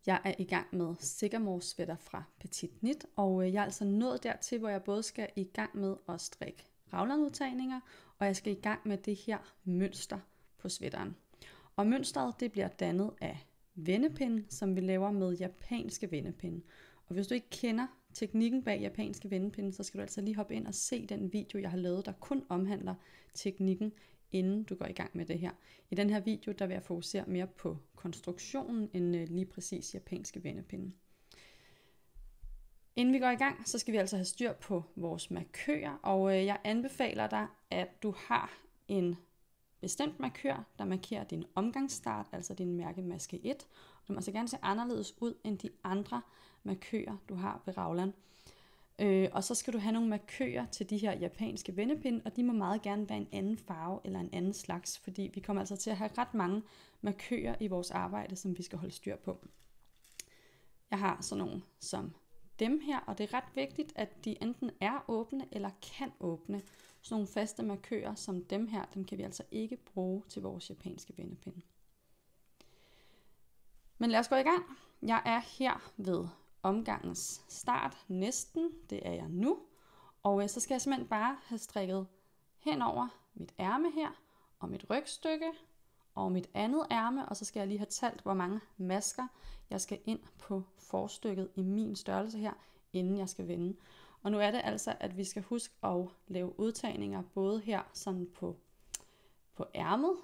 Jeg er i gang med Sycamore sweater fra Petit Knit, og jeg er altså nået dertil, hvor jeg både skal i gang med at strikke raglanudtagninger, og jeg skal i gang med det her mønster på sweateren. Og mønstret det bliver dannet af vendepinde, som vi laver med japanske vendepinde. Og hvis du ikke kender teknikken bag japanske vendepinde, så skal du altså lige hoppe ind og se den video, jeg har lavet, der kun omhandler teknikken, inden du går i gang med det her. I den her video, der vil jeg fokusere mere på konstruktionen, end lige præcis japanske vendepinde. Inden vi går i gang, så skal vi altså have styr på vores markører, og jeg anbefaler dig, at du har en bestemt markør, der markerer din omgangsstart, altså din mærkemaske 1. Det må altså gerne se anderledes ud end de andre markører, du har ved raglan. Og så skal du have nogle markører til de her japanske vendepinde, og de må meget gerne være en anden farve eller en anden slags, fordi vi kommer altså til at have ret mange markører i vores arbejde, som vi skal holde styr på. Jeg har sådan nogle som dem her, og det er ret vigtigt, at de enten er åbne eller kan åbne. Sådan nogle faste markører som dem her, dem kan vi altså ikke bruge til vores japanske vendepinde. Men lad os gå i gang. Jeg er her ved omgangens start næsten, det er jeg nu, og så skal jeg simpelthen bare have strikket hen over mit ærme her, og mit rygstykke, og mit andet ærme, og så skal jeg lige have talt, hvor mange masker jeg skal ind på forstykket i min størrelse her, inden jeg skal vende. Og nu er det altså, at vi skal huske at lave udtagninger, både her sådan på ærmet,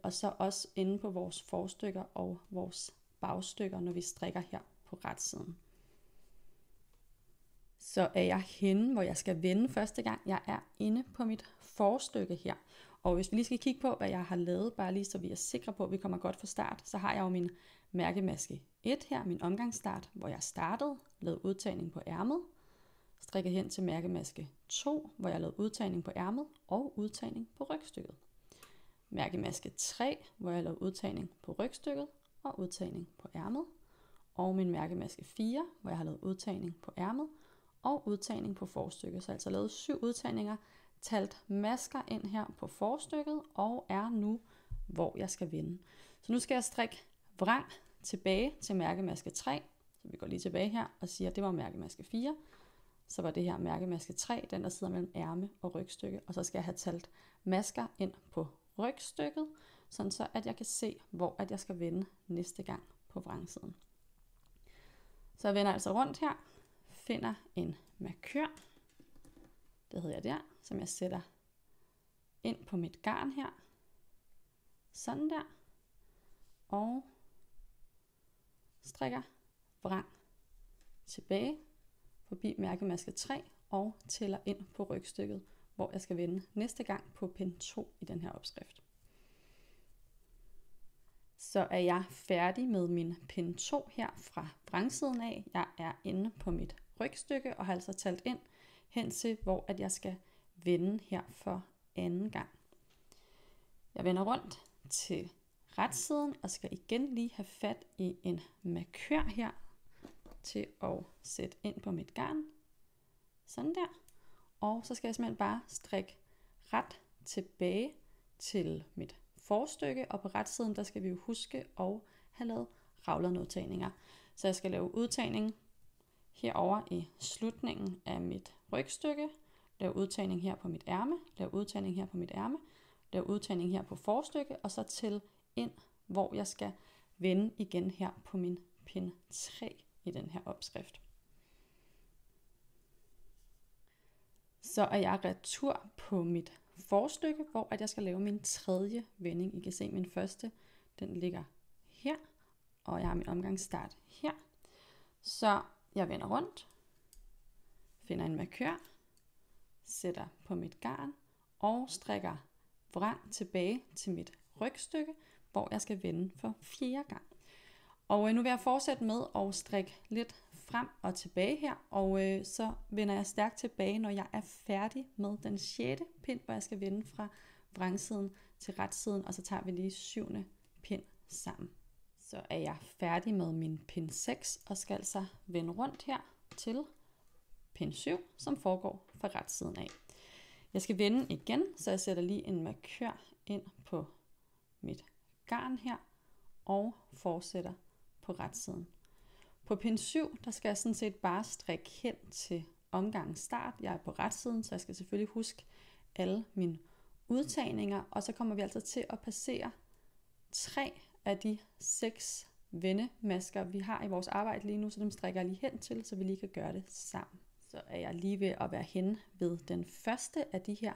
og så også inde på vores forstykker og vores bagstykker, når vi strikker her på retsiden. Så er jeg henne, hvor jeg skal vende første gang. Jeg er inde på mit forstykke her. Og hvis vi lige skal kigge på, hvad jeg har lavet, bare lige så vi er sikre på, at vi kommer godt fra start, så har jeg jo min mærkemaske 1 her, min omgangsstart, hvor jeg startede, lavede udtagning på ærmet, strikker hen til mærkemaske 2, hvor jeg lavede udtagning på ærmet og udtagning på rygstykket. Mærkemaske 3, hvor jeg lavede udtagning på rygstykket og udtagning på ærmet. Og min mærkemaske 4, hvor jeg har lavet udtagning på ærmet og udtagning på forstykket. Så jeg har altså lavet 7 udtagninger, talt masker ind her på forstykket og er nu, hvor jeg skal vende. Så nu skal jeg strikke vrang tilbage til mærkemaske 3. Så vi går lige tilbage her og siger, at det var mærkemaske 4. Så var det her mærkemaske 3, den der sidder mellem ærme og rygstykke. Og så skal jeg have talt masker ind på rygstykket, sådan så at jeg kan se, hvor at jeg skal vende næste gang på vrangsiden. Så jeg vender altså rundt her, finder en markør, det hedder jeg der, som jeg sætter ind på mit garn her, sådan der, og strikker vrang tilbage forbi mærkemaske 3 og tæller ind på rygstykket, hvor jeg skal vende næste gang på pind 2 i den her opskrift. Så er jeg færdig med min pind 2 her fra vrangsiden af. Jeg er inde på mit rygstykke og har altså talt ind hen til, hvor at jeg skal vende her for anden gang. Jeg vender rundt til retsiden og skal igen lige have fat i en markør her til at sætte ind på mit garn. Sådan der. Og så skal jeg simpelthen bare strikke ret tilbage til mit forstykke, og på retsiden der skal vi jo huske at have lavet raglanudtagninger. Så jeg skal lave udtagning herover i slutningen af mit rygstykke, lave udtagning her på mit ærme, lave udtagning her på mit ærme, lave udtagning her på forstykke, og så til ind, hvor jeg skal vende igen her på min pind 3 i den her opskrift. Så er jeg retur på mit forstykke, hvor at jeg skal lave min tredje vending. I kan se min første, den ligger her, og jeg har min omgangsstart her. Så jeg vender rundt, finder en markør, sætter på mit garn og strikker vrang tilbage til mit rygstykke, hvor jeg skal vende for 4. gang. Og nu vil jeg fortsætte med at strikke lidt frem og tilbage her, og så vender jeg stærkt tilbage, når jeg er færdig med den 6. pind, hvor jeg skal vende fra vrangsiden til retsiden, og så tager vi lige 7. pind sammen. Så er jeg færdig med min pind 6 og skal altså vende rundt her til pind 7, som foregår fra retsiden af. Jeg skal vende igen, så jeg sætter lige en markør ind på mit garn her og fortsætter på retsiden. På pind 7, der skal jeg sådan set bare strikke hen til omgangens start. Jeg er på retsiden, så jeg skal selvfølgelig huske alle mine udtagninger, og så kommer vi altså til at passere 3 af de 6 vendemasker, vi har i vores arbejde lige nu, så dem strikker jeg lige hen til, så vi lige kan gøre det sammen. Så er jeg lige ved at være henne ved den første af de her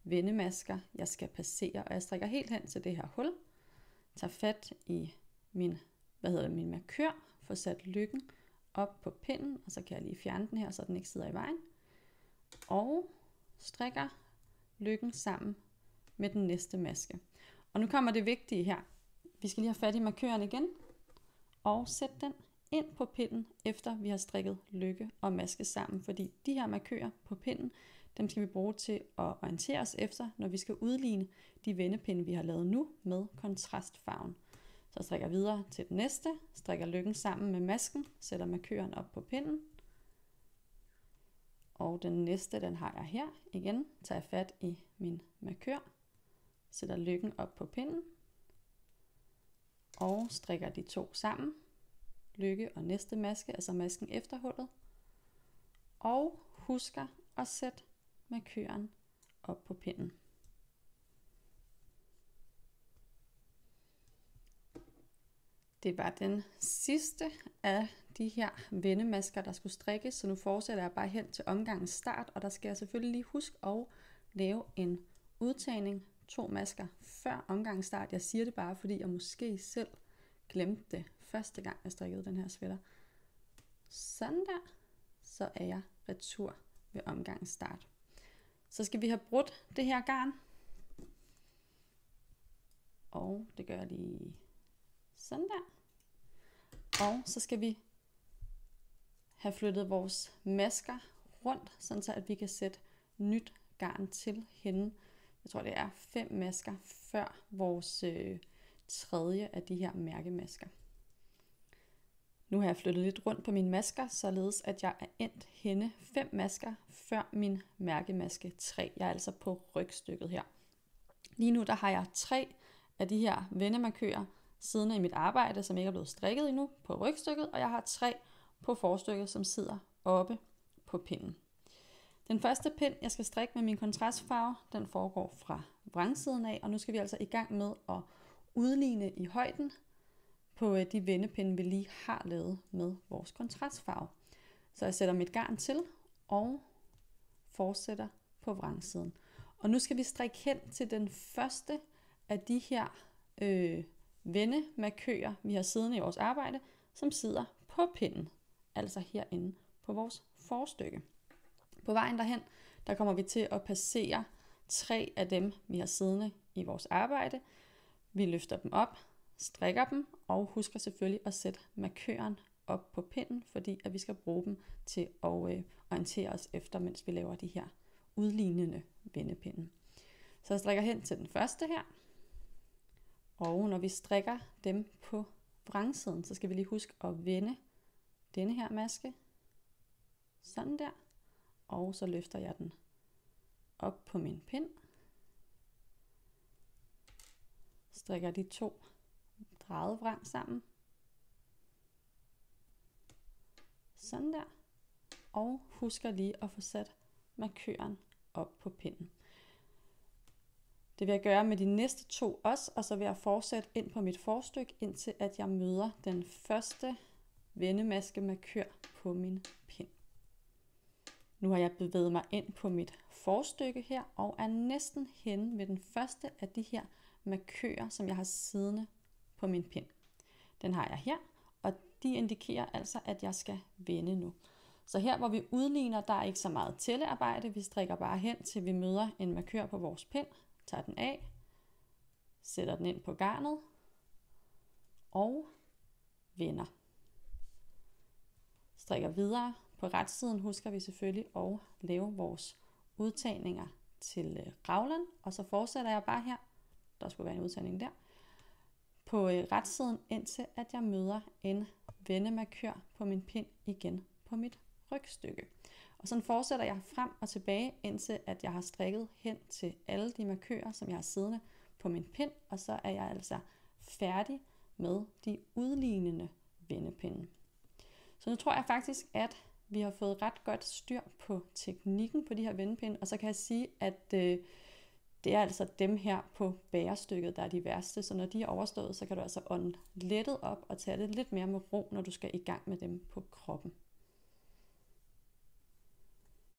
vendemasker, jeg skal passere, og jeg strikker helt hen til det her hul, tager fat i min markør, får sat lykken op på pinden, og så kan jeg lige fjerne den her, så den ikke sidder i vejen, og strikker lykken sammen med den næste maske. Og nu kommer det vigtige her. Vi skal lige have fat i markøren igen, og sætte den ind på pinden, efter vi har strikket lykke og maske sammen, fordi de her markører på pinden, dem skal vi bruge til at orientere os efter, når vi skal udligne de vendepinde, vi har lavet nu med kontrastfarven. Så jeg strikker videre til den næste, strikker lykken sammen med masken, sætter markøren op på pinden. Og den næste, den har jeg her. Igen tager jeg fat i min markør, sætter lykken op på pinden, og strikker de 2 sammen. Lykke og næste maske, altså masken efter hullet. Og husker at sætte markøren op på pinden. Det var den sidste af de her vendemasker, der skulle strikkes, så nu fortsætter jeg bare hen til omgangens start, og der skal jeg selvfølgelig lige huske at lave en udtagning, 2 masker før omgangens start. Jeg siger det bare, fordi jeg måske selv glemte det første gang, jeg strikkede den her sweater. Sådan der, så er jeg retur ved omgangens start. Så skal vi have brudt det her garn, og det gør jeg lige sådan der. Og så skal vi have flyttet vores masker rundt, sådan så at vi kan sætte nyt garn til hende. Jeg tror det er 5 masker før vores tredje af de her mærkemasker. Nu har jeg flyttet lidt rundt på mine masker, således at jeg er endt henne 5 masker før min mærkemaske 3. Jeg er altså på rygstykket her. Lige nu der har jeg 3 af de her vendemarkører siddende i mit arbejde, som ikke er blevet strikket endnu på rygstykket, og jeg har 3 på forstykket, som sidder oppe på pinden. Den første pind, jeg skal strikke med min kontrastfarve, den foregår fra vrangsiden af, og nu skal vi altså i gang med at udligne i højden på de vendepinde, vi lige har lavet med vores kontrastfarve. Så jeg sætter mit garn til og fortsætter på vrangsiden. Og nu skal vi strikke hen til den første af de her vendemarkører, vi har siddende i vores arbejde, som sidder på pinden, altså herinde på vores forstykke. På vejen derhen, der kommer vi til at passere 3 af dem, vi har siddende i vores arbejde. Vi løfter dem op, strikker dem og husker selvfølgelig at sætte markøren op på pinden, fordi at vi skal bruge dem til at orientere os efter, mens vi laver de her udlignende vendepinde. Så jeg strikker hen til den første her. Og når vi strikker dem på vrangsiden, så skal vi lige huske at vende denne her maske. Sådan der. Og så løfter jeg den op på min pind. Strikker de 2 drejede vrang sammen. Sådan der. Og husker lige at få sat markøren op på pinden. Det vil jeg gøre med de næste 2 også, og så vil jeg fortsætte ind på mit forstykke, indtil at jeg møder den første vendemaske markør på min pind. Nu har jeg bevæget mig ind på mit forstykke her, og er næsten henne ved den første af de her markører, som jeg har siddende på min pind. Den har jeg her, og de indikerer altså, at jeg skal vende nu. Så her hvor vi udligner, der er ikke så meget tællearbejde. Vi strikker bare hen til vi møder en markør på vores pind, tager den af, sætter den ind på garnet og vender. Strikker videre. På retsiden husker vi selvfølgelig at lave vores udtagninger til raglan, og så fortsætter jeg bare her. Der skulle være en udtagning der. På retsiden indtil at jeg møder en vendemarkør på min pind igen på mit rygstykke. Og sådan fortsætter jeg frem og tilbage, indtil at jeg har strikket hen til alle de markører, som jeg har siddende på min pind, og så er jeg altså færdig med de udlignende vendepinde. Så nu tror jeg faktisk, at vi har fået ret godt styr på teknikken på de her vendepinde, og så kan jeg sige, at det er altså dem her på bærestykket, der er de værste, så når de er overstået, så kan du altså ånde lettet op og tage det lidt mere med ro, når du skal i gang med dem på kroppen.